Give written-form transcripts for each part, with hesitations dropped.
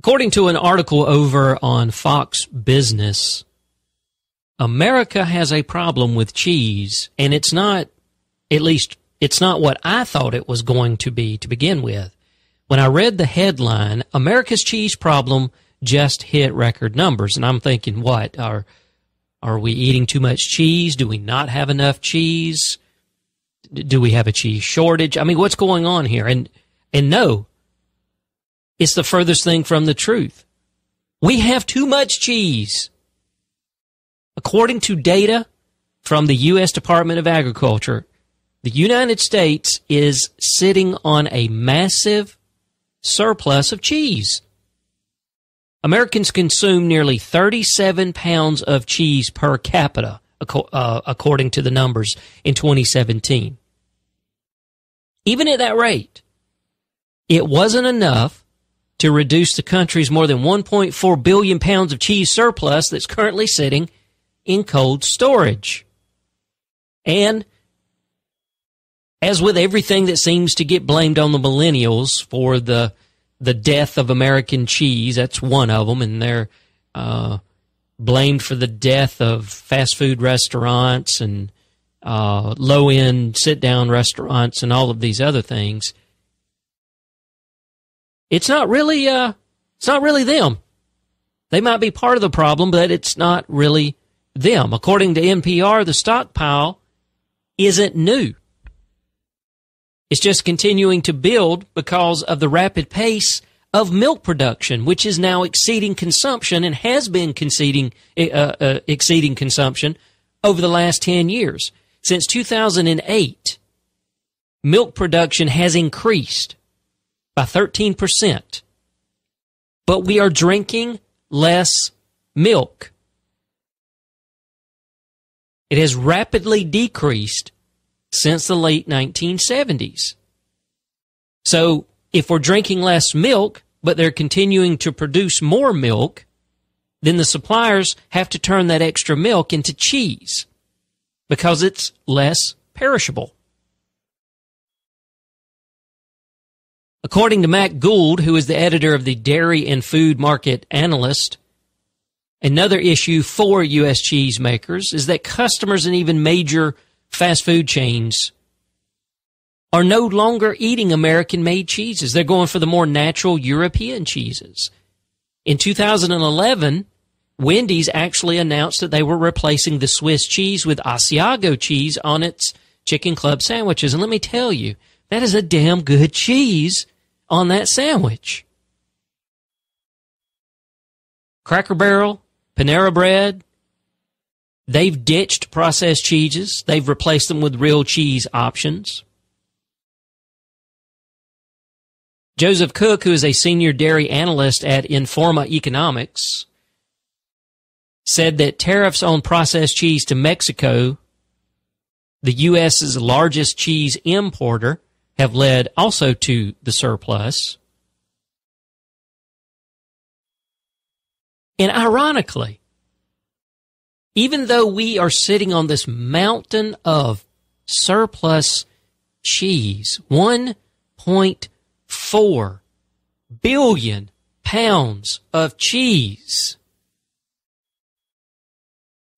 According to an article over on Fox Business, America has a problem with cheese, and it's not, at least it's not what I thought it was going to be to begin with. When I read the headline, America's cheese problem just hit record numbers, and I'm thinking, what, are we eating too much cheese? Do we not have enough cheese? Do we have a cheese shortage? I mean, what's going on here? And no, it's the furthest thing from the truth. We have too much cheese. According to data from the U.S. Department of Agriculture, the United States is sitting on a massive surplus of cheese. Americans consume nearly 37 pounds of cheese per capita, according to the numbers in 2017. Even at that rate, it wasn't enough to reduce the country's more than 1.4 billion pounds of cheese surplus that's currently sitting in cold storage. And as with everything that seems to get blamed on the millennials for the death of American cheese, that's one of them, and they're blamed for the death of fast food restaurants and low-end sit-down restaurants and all of these other things. It's not really them. They might be part of the problem, but it's not really them. According to NPR, the stockpile isn't new. It's just continuing to build because of the rapid pace of milk production, which is now exceeding consumption and has been exceeding consumption over the last 10 years. Since 2008, milk production has increased by 13%. But we are drinking less milk. It has rapidly decreased since the late 1970s. So if we're drinking less milk, but they're continuing to produce more milk, then the suppliers have to turn that extra milk into cheese because it's less perishable. According to Matt Gould, who is the editor of the Dairy and Food Market Analyst, another issue for U.S. cheesemakers is that customers and even major fast food chains are no longer eating American-made cheeses. They're going for the more natural European cheeses. In 2011, Wendy's actually announced that they were replacing the Swiss cheese with Asiago cheese on its Chicken Club sandwiches. And let me tell you, that is a damn good cheese on that sandwich. Cracker Barrel, Panera Bread, they've ditched processed cheeses. They've replaced them with real cheese options. Joseph Cook, who is a senior dairy analyst at Informa Economics, said that tariffs on processed cheese to Mexico, the U.S.'s largest cheese importer, have led also to the surplus. And ironically, even though we are sitting on this mountain of surplus cheese, 1.4 billion pounds of cheese,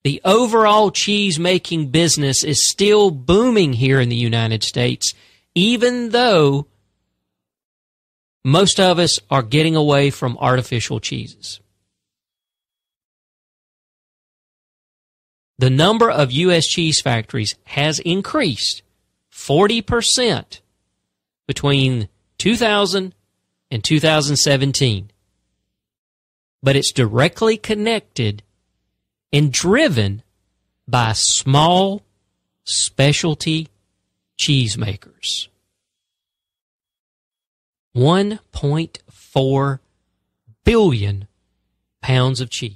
the overall cheese-making business is still booming here in the United States, even though most of us are getting away from artificial cheeses. The number of U.S. cheese factories has increased 40% between 2000 and 2017. But it's directly connected and driven by small specialty cheesemakers. 1.4 billion pounds of cheese.